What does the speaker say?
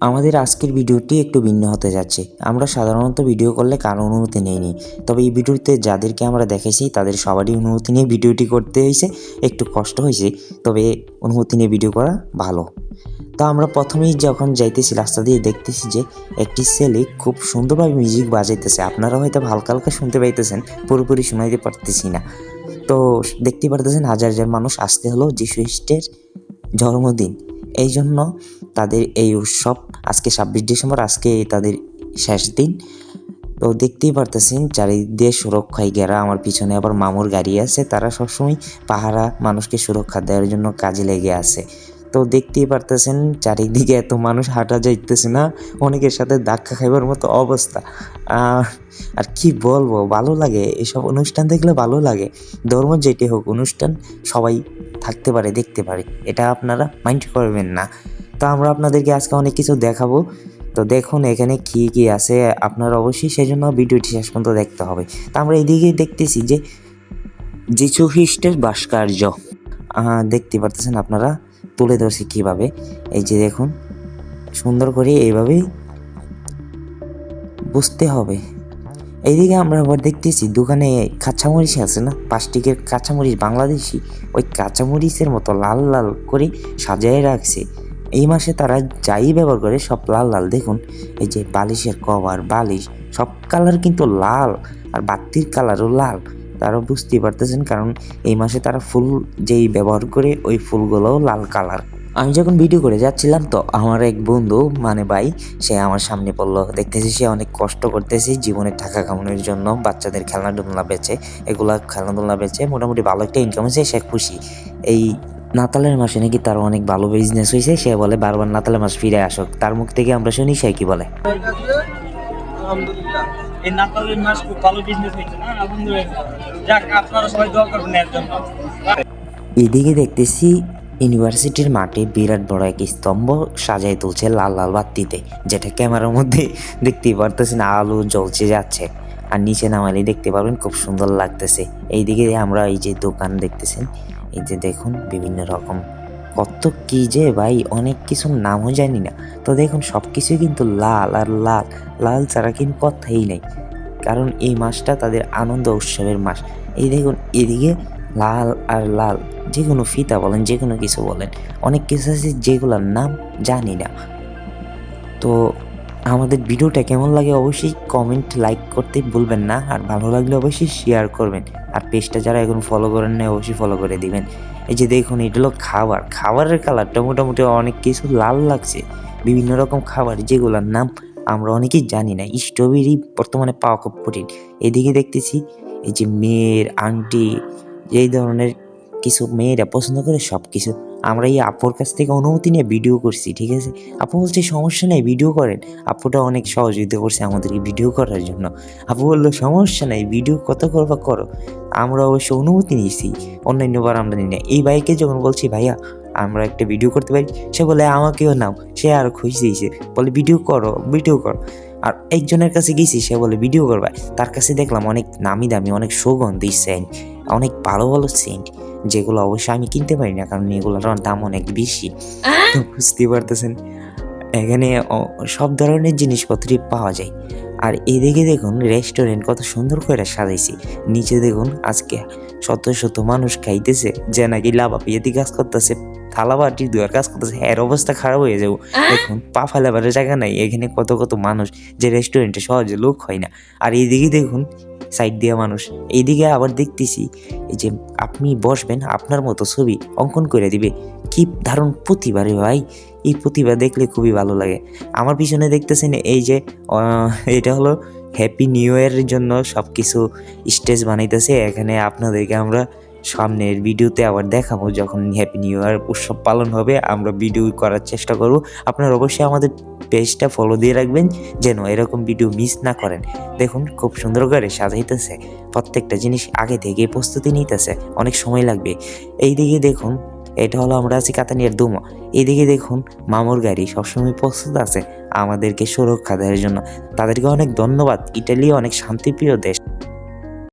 আমাদের আজকের ভিডিওটি একটু ভিন্ন হতে যাচ্ছে। আমরা সাধারণত ভিডিও করলে কারো অনুমতি নেইনি, তবে এই ভিডিওতে যাদেরকে আমরা দেখেছি তাদের সবারই অনুমতি নিয়ে ভিডিওটি করতে হয়েছে। একটু কষ্ট হয়েছে, তবে অনুমতি নিয়ে ভিডিও করা ভালো। তো আমরা প্রথমেই যখন যাইতেছি রাস্তা দিয়ে দেখতেছি যে একটি ছেলে খুব সুন্দরভাবে মিউজিক বাজাইতেছে। আপনারা হয়তো হালকা হালকা শুনতে পাইতেছেন, পুরোপুরি শোনাইতে পারতেছি না। তো দেখতে পারতেছেন হাজার হাজার মানুষ আজকে হলো যিশু খ্রিস্টের জন্মদিন, এই জন্য তাদের এই উৎসব আজকে 26 ডিসেম্বর, আজকে তাদের শেষ দিন। তো দেখতেই পারতেছেন চারিদিক দিয়ে সুরক্ষায় ঘেরা। আমার পিছনে আবার মামুর গাড়ি আছে, তারা সবসময় পাহারা মানুষকে সুরক্ষা দেওয়ার জন্য কাজে লেগে আছে। তো দেখতেই পারতেছেন চারিদিকে এত মানুষ, হাঁটা যাইতেছে না, অনেকের সাথে ধাক্কা খাইবার মতো অবস্থা। আর কি বলবো, ভালো লাগে এসব অনুষ্ঠান দেখলে, ভালো লাগে। ধর্ম যেটি হোক, অনুষ্ঠান সবাই থাকতে পারে, দেখতে পারে, এটা আপনারা মাইন্ড করবেন না। তো আমরা আপনাদেরকে আজকে অনেক কিছু দেখাবো। তো দেখুন এখানে কি কি আছে, আপনারা অবশ্যই সেই জন্য ভিডিওটি শেষ পর্যন্ত দেখতে হবে। তো আমরা এদিকে দেখতেছি যে যিশু খ্রিস্টের ভাস্কর্য দেখতে পারতেছেন আপনারা, তুলে ধরছি কীভাবে। এই যে দেখুন, সুন্দর করে এইভাবেই বুঝতে হবে। এইদিকে আমরা আবার দেখতেছি দোকানে কাঁচামরিচ আছে না, প্লাস্টিকের কাঁচামরিচ, বাংলাদেশি, ওই কাঁচামরিচের মতো লাল লাল করে সাজায় রাখছে। এই মাসে তারা যাই ব্যবহার করে সব লাল লাল। দেখুন এই যে বালিশের কভার, বালিশ, সব কালার কিন্তু লাল, আর বাতির কালারও লাল। তারা বুঝতেই পারতেছেন, কারণ এই মাসে তারা ফুল যেই ব্যবহার করে ওই ফুলগুলোও লাল কালার। আমি যখন ভিডিও করে যাচ্ছিলাম, তো আমার এক বন্ধু মানে ভাই, সে আমার সামনে পড়লো। দেখতেছি সে অনেক কষ্ট করতেছে জীবনের টাকা কামানোর জন্য, বাচ্চাদের খেলনাধুলা বেচে, এগুলা খেলনাধুলা বেচে মোটামুটি ভালো একটা ইনকাম হয়েছে, সে খুশি। এই নাতালের মাসে নাকি তার অনেক ভালো বিজনেস হয়েছে, সে বলে বারবার নাতালের মাস ফিরে আসুক। তার মুখ থেকে আমরা শুনি সে কি বলে। আলহামদুলিল্লাহ, এই নাতালের মাস খুব ভালো বিজনেস হয়েছে না, আলহামদুলিল্লাহ। যাক, আপনারা সবাই দোয়া করবেন এর জন্য। এদিকে দেখতেছি ইউনিভার্সিটির মাঠে বিরাট বড় এক স্তম্ভ সাজাই তুলছে লাল লাল বাতিতে, যেটা ক্যামেরার মধ্যে দেখতেই পারতেছেন আলো জ্বলছে যাচ্ছে। আর নিচে নামালে দেখতে পারবেন খুব সুন্দর লাগতেছে। এইদিকে আমরা এই যে দোকান দেখতেছেন, এই যে দেখুন বিভিন্ন রকম কত কি যে ভাই, অনেক কিছুর নামও জানি না। তো দেখুন সব কিছুই কিন্তু লাল, আর লাল লাল ছাড়া কিন্তু কথাই নেই, কারণ এই মাসটা তাদের আনন্দ উৎসবের মাস। এই দেখুন এদিকে লাল আর লাল, যে কোনো ফিতা বলেন, যে কোনো কিছু বলেন, অনেক কিছু আছে যেগুলোর নাম জানি না। তো আমাদের ভিডিওটা কেমন লাগে অবশ্যই কমেন্ট, লাইক করতে ভুলবেন না, আর ভালো লাগলে অবশ্যই শেয়ার করবেন। আর পেজটা যারা এখন ফলো করেন না অবশ্যই ফলো করে দিবেন। এই যে দেখুন এটা হলো খাবার, খাবারের কালারটা মোটামুটি অনেক কিছু লাল লাগছে, বিভিন্ন রকম খাবার যেগুলোর নাম আমরা অনেকেই জানি না। স্ট্রবেরি বর্তমানে পাওয়া খুব কঠিন। এদিকে দেখতেছি এই যে মেয়ের আংটি, এই ধরনের কিছু মেয়েরা পছন্দ করে সব কিছু। আমরা এই আপুর কাছ থেকে অনুমতি নিয়ে ভিডিও করছি, ঠিক আছে। আপু বলছে সমস্যা নেই, ভিডিও করেন। আপুটা অনেক সহযোগিতা করছে আমাদেরকে ভিডিও করার জন্য। আপু বললো সমস্যা নেই, ভিডিও কত করবা করো। আমরা অবশ্য অনুমতি নিয়েছি, অন্যান্যবার আমরা নিই না। এই ভাইকে যখন বলছি ভাইয়া আমরা একটা ভিডিও করতে পারি, সে বলে আমাকেও নাও। সে আরও খুশি দিয়েছে, বলে ভিডিও করো, ভিডিও করো। আর একজনের কাছে গেছি, সে বলে ভিডিও করবা। তার কাছে দেখলাম অনেক নামি দামি, অনেক সুগন্ধি সেন্ট, অনেক ভালো ভালো সেন্ট, যেগুলো অবশ্যই আমি কিনতে পারি না, কারণ এগুলোর দাম অনেক বেশি। তো বুঝতে পারতেছেন এখানে সব ধরনের জিনিসপত্রই পাওয়া যায়। আর এদিকে দেখুন রেস্টুরেন্ট কত সুন্দর করে সাজাইছি। নিচে দেখুন আজকে শত শত মানুষ খাইতেছে, যে নাকি লাভা পেয়েতে কাজ করতেছে, থালা বাটি ধোয়ার কাজ করতেছে, এর অবস্থা খারাপ হয়ে যাবো। দেখুন পা ফেলাবার জায়গা নাই, এখানে কত কত মানুষ, যে রেস্টুরেন্টে সহজে লোক হয় না। আর এইদিকে দেখুন সাইড দিয়ে মানুষ। এইদিকে আবার দেখতেছি এই যে আপনি বসবেন, আপনার মতো ছবি অঙ্কন করে দিবে। কি দারুণ প্রতিভা রে ভাই, এই প্রতিভা দেখলে খুবই ভালো লাগে। আমার পিছনে দেখতেছেন এই যে এটা হলো হ্যাপি নিউ ইয়ারের জন্য সব কিছু স্টেজ বানাইতেছে। এখানে আপনাদেরকে আমরা সামনের ভিডিওতে আবার দেখাবো, যখন হ্যাপি নিউ ইয়ার উৎসব পালন হবে আমরা ভিডিও করার চেষ্টা করব। আপনারা অবশ্যই আমাদের পেজটা ফলো দিয়ে রাখবেন, যেন এরকম ভিডিও মিস না করেন। দেখুন খুব সুন্দর করে সাজাইতেছে, প্রত্যেকটা জিনিস আগে থেকে প্রস্তুতি নিতেছে, অনেক সময় লাগবে। এইদিকে দেখুন এটা হলো আমরা আছি কাতানিয়ার দুমো। এইদিকে দেখুন মামুর গাড়ি সবসময় প্রস্তুত আছে আমাদেরকে সুরক্ষা দেওয়ার জন্য। তাদেরকে অনেক ধন্যবাদ। ইটালি অনেক শান্তিপ্রিয় দেশ।